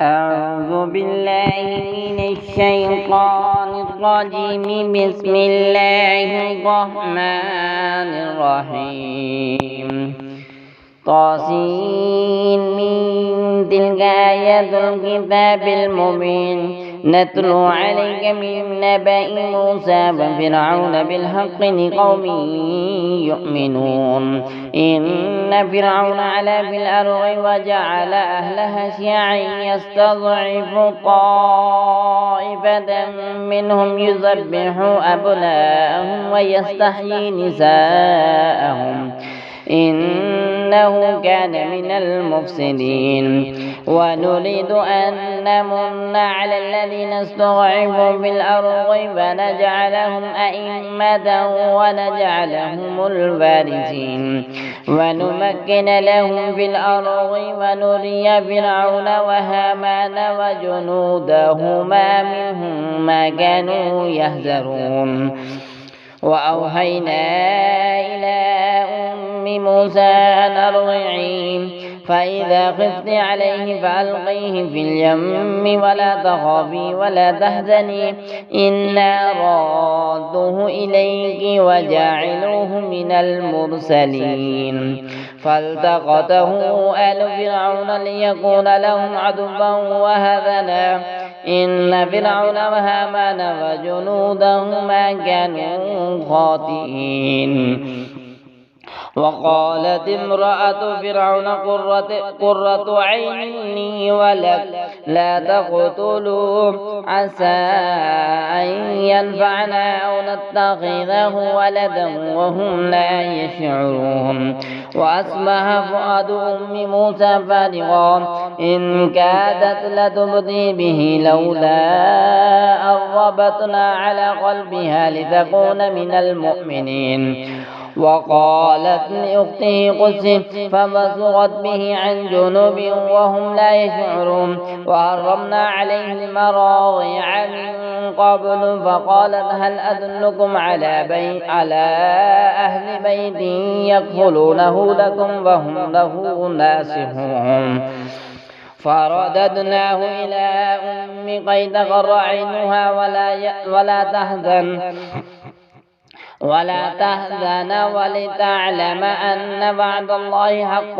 أعوذ بالله من الشيطان الرجيم. بسم الله الرحمن الرحيم. طاسين من تلك آيات الكتاب المبين. نتلو عليك من نبأ موسى وفرعون بالحق لقوم يؤمنون. إن فرعون علا في الأرض وجعل أهلها شيعا يستضعف طائفة منهم يذبح أبناءهم ويستحيي نساءهم إنه كان من المفسدين. ونريد أن نمن على الذين استضعفوا في الأرض ونجعلهم أئمة ونجعلهم الوارثين ونمكن لهم في الأرض ونري فرعون وهامان وجنودهما منهم ما كانوا يحذرون. وأوحينا إلى موسى أن أرضعيه فإذا خفت عليه فألقيه في اليم ولا تخافي ولا تحزني إنا رادوه إليك وجاعلوه من المرسلين. فالتقطه آل فرعون ليكون لهم عدوا وهزنا إن فرعون وهامان وجنودهما كانوا خاطئين. وقالت امرأة فرعون قرة عين لي ولك لا تقتلوا عسى أن ينفعنا أو نتخذه ولدا وهم لا يشعرون. وأصبح فؤاد أم موسى فارغا إن كادت لتبدي به لولا أن ربطنا على قلبها لتكون من المؤمنين. وقالت لأخته قصه فبصرت به عن جنوب وهم لا يشعرون. وحرمنا عليه المراضع من قبل فقالت هل أدلكم على أهل بيت يكفلونه لكم وهم له ناصحون. فرددناه إلى أم كي تقر عينها ولا تحزن ولتعلم أن وعد الله حق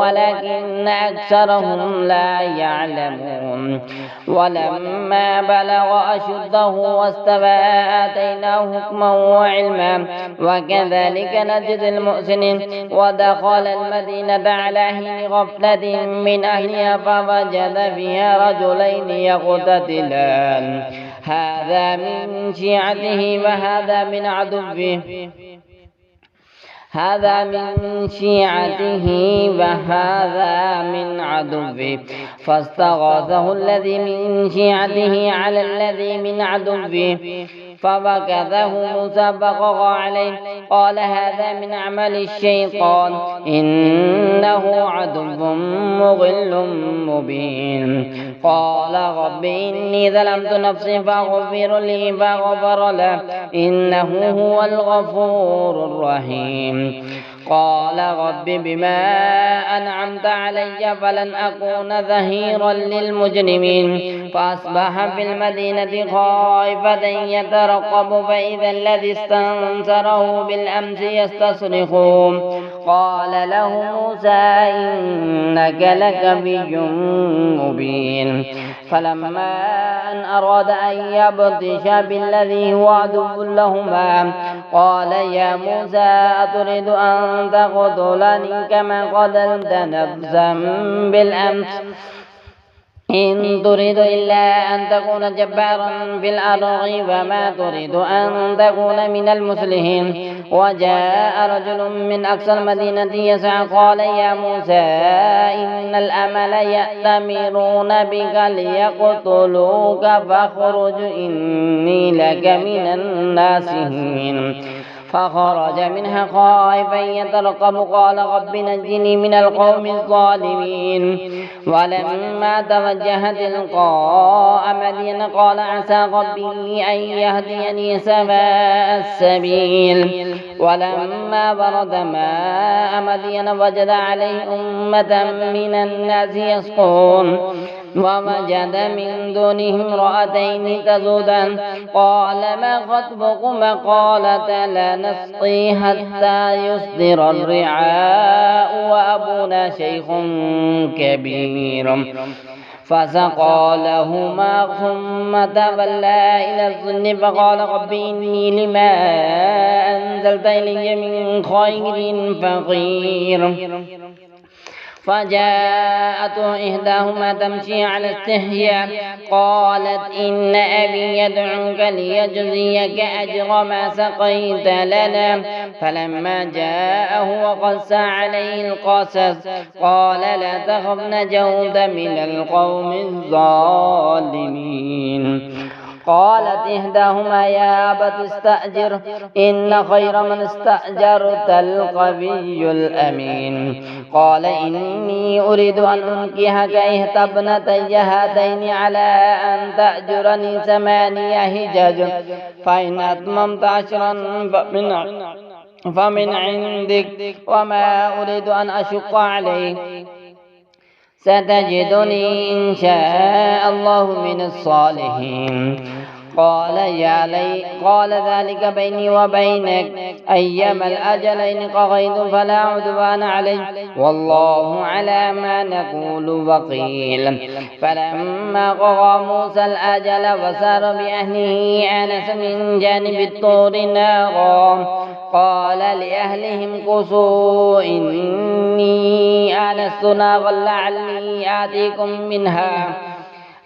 ولكن أكثرهم لا يعلمون. ولما بلغ أشده واستوى آتيناه حكما وعلما وكذلك نجزي المحسنين. ودخل المدينة على حين غفلة من أهلها فوجد فيها رجلين يقتتلان هذا من شيعته وهذا من عدوه فاستغاثه الذي من شيعته على الذي من عدوه فوكزه موسى فقضى عليه قال هذا من عمل الشيطان إنه عدو مضل مبين. قال رب إني ظلمت نفسي فاغفر لي فغفر له إنه هو الغفور الرحيم. قال رب بما أنعمت علي فلن أكون ظهيرا للمجرمين. فأصبح في المدينة خائفا يترقب فإذا الذي استنصره بالأمس يستصرخه. قال له موسى إنك لكبي مبين. فلما أن أراد أن يبطش بالذي هو عدو لهما قال يا موسى أتريد أن تقتلني كما قتلت نفسا بالأمس إن تريد إلا أن تكون جبارا في الأرض وما تريد أن تكون من المصلحين. وجاء رجل من أقصى المدينة يسعى قال يا موسى إن الأمل يأتمرون بك ليقتلوك فاخرج إني لك من الناصحين. فخرج منها خائفا يترقب قال رب نجني من القوم الظالمين. ولما توجه تلقاء مدين قال عسى ربي أن يهديني سواء السبيل ولما برد ماء مدين وجد عليه أمة من الناس يسقون ووجد من دونهم امرأتين تذودان قال ما خطبكما قالتا لا نسقي حتى يصدر الرعاء وأبونا شيخ كبير فسقى لهما ثم تولى إلى الظل فقال رب إني لما أنزلت إلي من خير فقير فجاءته إحداهما تمشي على استحياء قالت إن أبي يدعوك ليجزيك أجر ما سقيت لنا فلما جاءه وقص عليه القصص قال لا تخف نجوت من القوم الظالمين قالت إحداهما يا أبت استأجره إن خير من استأجرت القوي الأمين قال إني أريد أن أنكحك إحدى ابنتي هاتين على أن تأجرني 8 حجج فإن أتممت 10 فمن عندك وما أريد أن أشق عليك ستجدني إن شاء الله من الصالحين قال ذلك بيني وبينك أيما الأجلين قضيت فلا عدوان علي والله على ما نقول وكيل فلما قضى موسى الأجل وسار بأهله آنس من جانب الطور نارا قال لأهلهم كثوا إني آنست نارا لعلي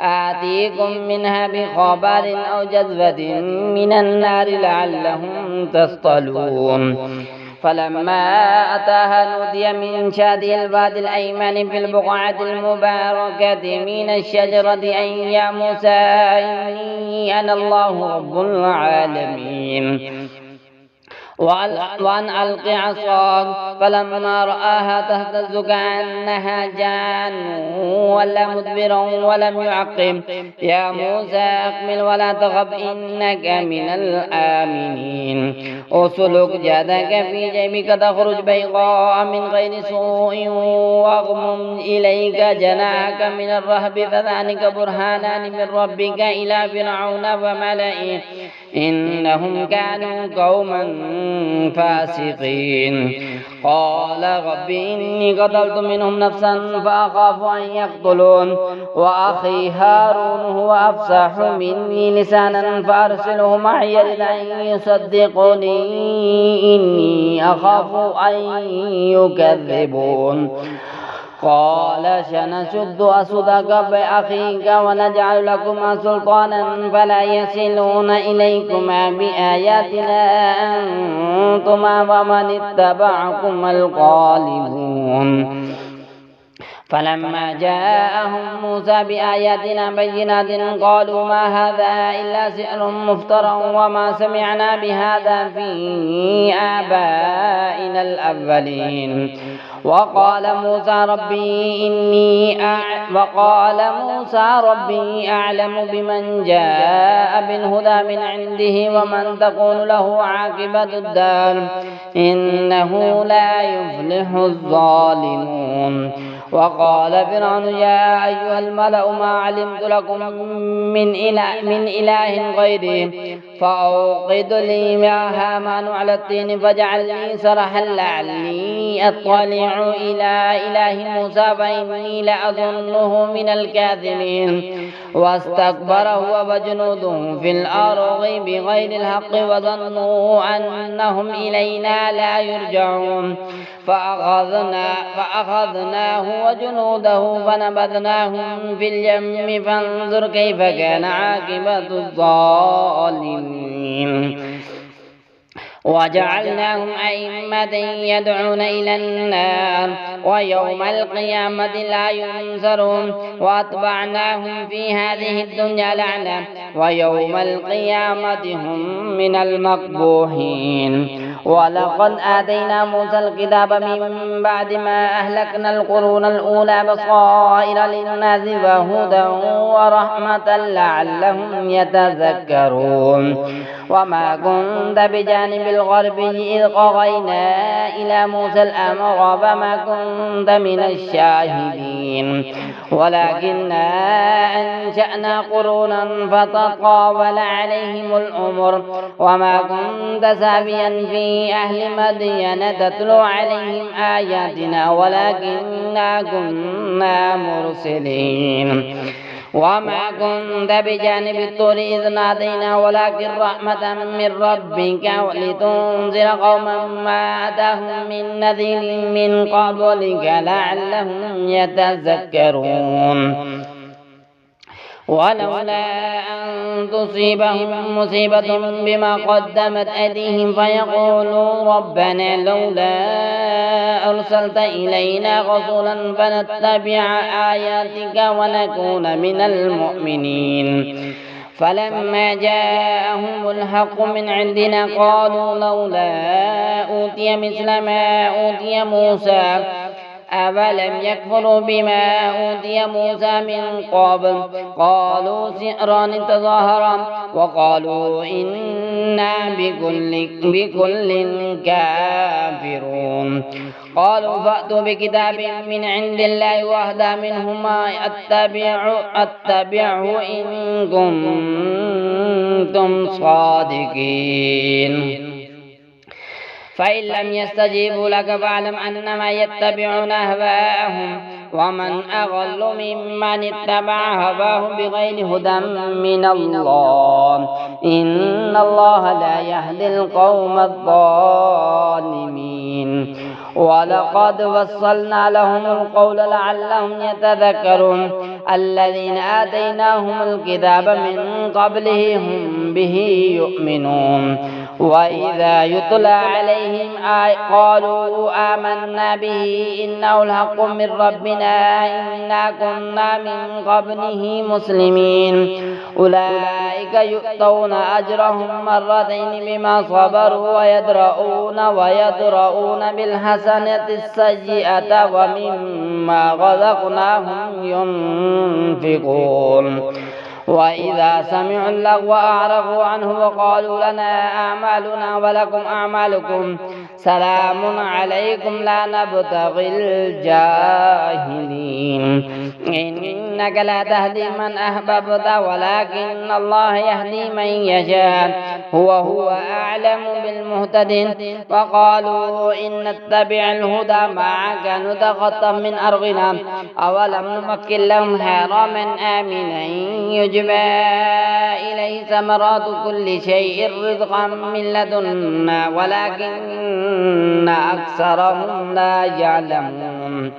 آتيكم منها بخبر أو جذوة من النار لعلهم تصطلون فلما أتاها نودي من شاطئ الوادي الأيمن في البقعة المباركة من الشجرة أن يا موسى إني أنا الله رب العالمين وأن ألق عصاك فلما رآها تهتز كأنها جان ولا مدبرا ولم يعقب يا موسى أقبل ولا تخف إنك من الآمنين أسلك يدك في جيبك تخرج بيضاء من غير سوء واغمم إليك جناحك من الرهب فذلك برهانان من ربك إلى فرعون وملئه إنهم كانوا قوما فاسقين قال رب إني قتلت منهم نفسا فأخاف أن يقتلون وأخي هارون هو أفصح مني لسانا فأرسله معي يرد أن يصدقني إني أخاف أن يكذبون قال سنشد أسدك بأخيك ونجعل لكما سلطانا فلا يصلون إليكما بآياتنا أنتما ومن اتبعكما الغالبون فلما جاءهم موسى بآياتنا بينات قالوا ما هذا إلا سحر مفترى وما سمعنا بهذا في آبائنا الأولين وقال موسى ربي أعلم بمن جاء بالهدى من عنده ومن تكون له عاقبة الدار إنه لا يفلح الظالمون وقال فرعون يا أيها الملأ ما علمت لكم من إله غيري فأوقد لي مع هامان على الطين فاجعل لي سرحا لعلي أطلع إلى إله موسى فإني لأظنه من الكاذبين واستكبر هو وجنوده في الأرض بغير الحق وظنوا أنهم إلينا لا يرجعون فأخذناه وجنوده فنبذناهم في اليم فانظر كيف كان عاقبة الظالمين وجعلناهم أئمة يدعون إلى النار ويوم القيامة لا ينصرون وأتبعناهم في هذه الدنيا لعنة ويوم القيامة هم من المقبوحين ولقد آتينا موسى الكتاب من بعد ما أهلكنا القرون الأولى بصائر للناس وهدى ورحمة لعلهم يتذكرون وما كنت بجانب الغربي إذ قضينا إلى موسى الأمر فما كنت من الشاهدين ولكننا أنشأنا قرونا فتطاول عليهم الأمر وما كنت سابيا في أهل مدين تتلو عليهم آياتنا ولكننا كنا مرسلين وما كنت بجانب الطور إذ نادينا ولكن رحمة من ربك لتنذر قوما ما أتاهم من نذير من قبلك لعلهم يتذكرون ولولا أن تصيبهم مصيبة بما قدمت أيديهم فيقولوا ربنا لولا أرسلت إلينا رسولا فنتبع آياتك ونكون من المؤمنين فلما جاءهم الحق من عندنا قالوا لولا أوتي مثل ما أوتي موسى أولم يكفروا بما أوتي موسى من قبل قالوا سحران تظاهرا وقالوا إنا بكل كافرون قالوا فأتوا بكتاب من عند الله وأهدى منهما أتبعه إن كنتم صادقين فإن لم يستجيبوا لك فاعلم أنما يتبعون أهواءهم ومن أضل ممن اتبع هواه بغير هدى من الله إن الله لا يهدي القوم الظالمين ولقد وصلنا لهم القول لعلهم يتذكرون الذين آتيناهم الكتاب من قبله هم به يؤمنون وإذا يتلى عليهم قالوا آمنا به إنه الحق من ربنا إنا كنا من قبله مسلمين أولئك يؤتون أجرهم مرتين بما صبروا ويدرؤون بالحسنة السيئة ومما رزقناهم ينفقون وإذا سمعوا اللغو أعرضوا عنه وقالوا لنا أعمالنا ولكم أعمالكم سلام عليكم لا نبتغي الجاهلين إنك لا تهدي من أحببت ولكن الله يهدي من يشاء هو أعلم بالمهتدين وقالوا إن نتبع الهدى معك نتخطف من أرضنا أولم نمكن لهم حراما آمنا يجبى إليه ثمرات كل شيء رزقا من لدنا ولكن أكثرهم لا يعلمون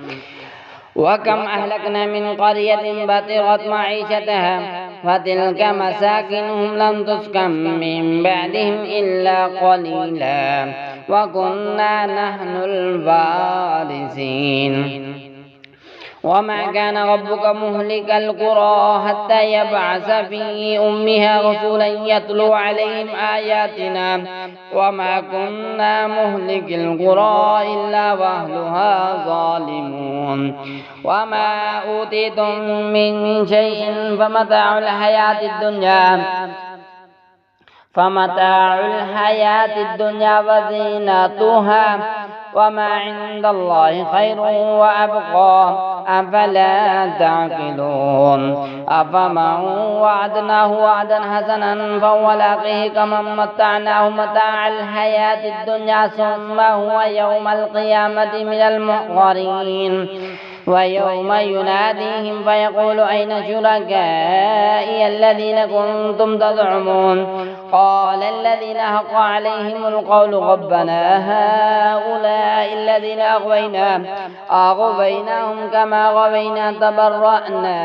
وكم أهلكنا من قرية بطرت معيشتها فتلك مساكنهم لم تسكن من بعدهم إلا قليلا وكنا نحن الوارثين وما كان ربك مهلك القرى حتى يبعث في أمها رسولا يتلو عليهم آياتنا وما كنا مهلك القرى إلا وأهلها ظالمون وما أوتيتم من شيء فمتاع الحياة الدنيا وزينتها وما عند الله خير وأبقى أفلا تعقلون أفمن وعدناه وعدا حسنا فهو لاقيه كمن متعناه متاع الحياة الدنيا ثم هو يوم القيامة من المحضرين ويوم يناديهم فيقول أين شركائي الذين كنتم تزعمون قال الذين حق عليهم القول ربنا هؤلاء الذين أغويناهم كما غوينا تبرأنا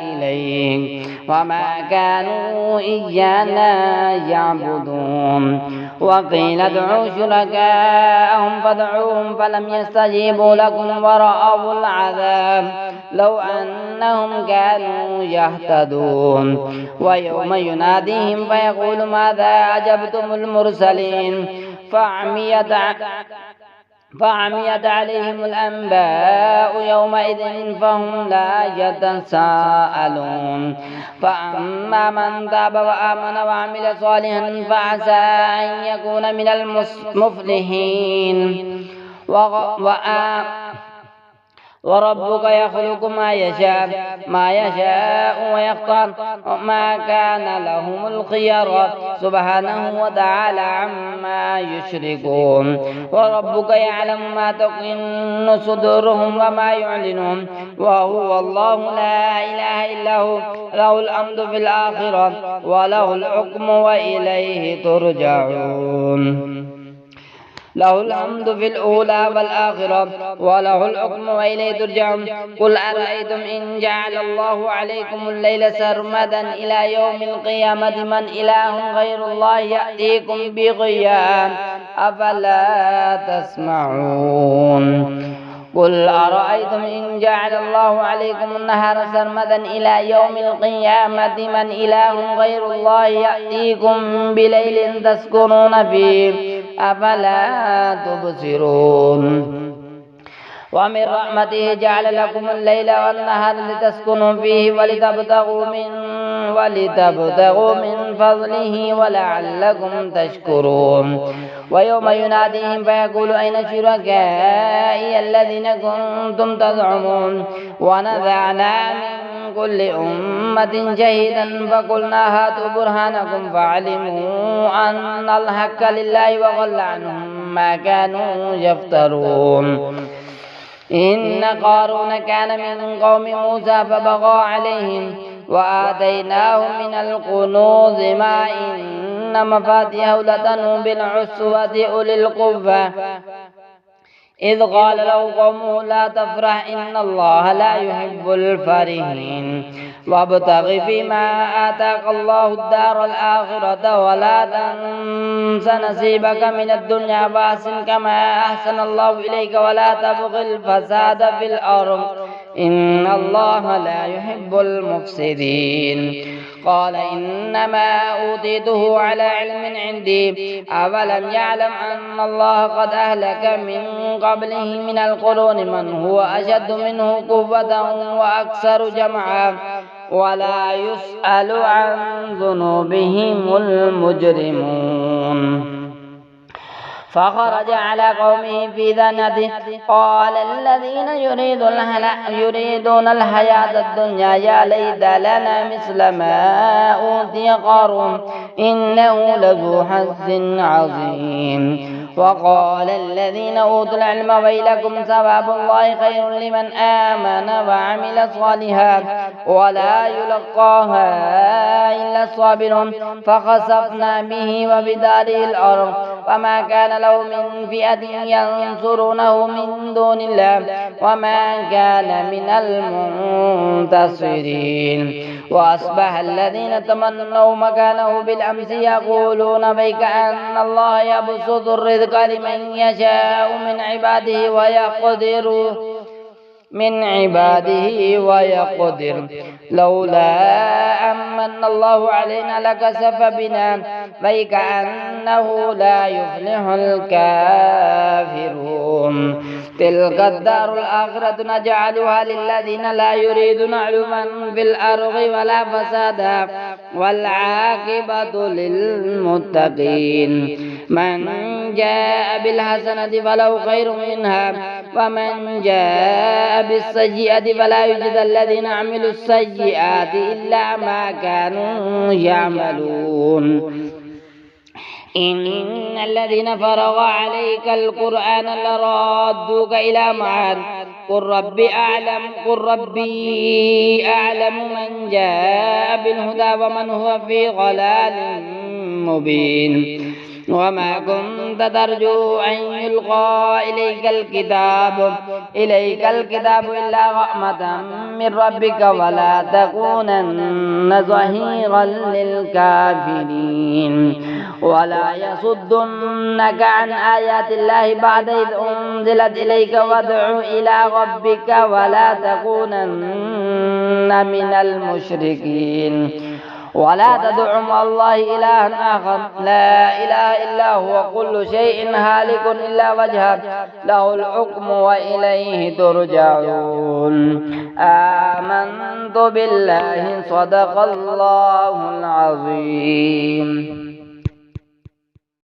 إليك وما كانوا إيانا يعبدون وقيل ادعوا شركاءهم فادعوهم فلم يستجيبوا لكم ورأوا العذاب لو أنهم كانوا يهتدون ويوم يناديهم فيقول ماذا أجبتم المرسلين فعميت عليهم الأنباء يومئذ فهم لا يتساءلون فأما من تاب وآمن وعمل صالحا فعسى أن يكون من المفلحين وربك يخلق ما يشاء ويختار ما كان لهم الخيار سبحانه وتعالى عما يشركون وربك يعلم ما تكن صدورهم وما يعلنون وهو الله لا إله إلا هو له الحمد في الآخرة وله الحكم وإليه ترجعون له الحمد في الأولى والآخرة وله الحكم وإليه ترجعون قل أرأيتم إن جعل الله عليكم الليل سرمدا إلى يوم القيامة من إله غير الله يأتيكم بضياء أفلا تسمعون قل أرأيتم إن جعل الله عليكم النهار سرمدا إلى يوم القيامة من إله غير الله يأتيكم بليل تسكنون فيه أفلا تبصرون ومن رحمته جعل لكم الليل والنهار لتسكنوا فيه ولتبتغوا من فضله ولعلكم تشكرون ويوم يناديهم فيقول أين شركائي الذين كنتم تزعمون ونزعنا من كل أمة شهيدا فقلنا هاتوا برهانكم فعلموا أن الحق لله وضل عنهم ما كانوا يفترون إن قارون كان من قوم موسى فبغى عليهم وآتيناه من الكنوز ما إن مفاتيحه لتنوء بالعصبة أولي القوة إذ قال له قومه لا تفرح إن الله لا يحب الفرحين وابتغ فيما آتاك الله الدار الآخرة ولا تنس نصيبك من الدنيا وأحسن كما أحسن الله إليك ولا تبغ الفساد في الأرض إن الله لا يحب المفسدين قال إنما أوتيته على علم عندي أولم يعلم أن الله قد أهلك من قبله من القرون من هو أشد منه قوة وأكثر جمعا ولا يسأل عن ذنوبهم المجرمون فخرج على قومه في ذنته قال الذين يريدون الحياة الدنيا يا ليت لنا مثل ما أوتي قارون إنه لذو حظ عظيم وقال الذين أوتوا العلم ويلكم ثواب الله خير لمن آمن وعمل صالحا ولا يلقاها إلا الصابرون فخسفنا به وبداره الأرض وما كان له من فئة ينصرونه من دون الله وما كان من المنتصرين وأصبح الذين تمنوا مكانه بالأمس يقولون بك أن الله يبسط الرزق لمن يشاء من عباده ويقدر لولا أمن الله علينا لكسف بنا فكأنه لا يفلح الكافرون تلك الدار الآخرة نجعلها للذين لا يريدون علوا في الأرض ولا فسادا والعاقبة للمتقين من جاء بالحسنة فله خير منها ومن جاء بالسيئة فلا يجزى الذين عملوا السيئات إلا ما كانوا يعملون إن الذين فرضوا عليك القرآن لرادوك إلى معاد قل ربي أعلم من جاء بالهدى ومن هو في ضلال مبين وما كنت ترجو أن يلقى إليك الكتاب إلا رحمة من ربك ولا تكونن ظهيرا للكافرين ولا يصدنك عن آيات الله بعد إذ أنزلت إليك وادع إلى ربك ولا تكونن من المشركين ولا تدع مع الله إلها آخر لا إله إلا هو كل شيء هالك إلا وجهه له الحكم وإليه ترجعون آمنت بالله صدق الله العظيم.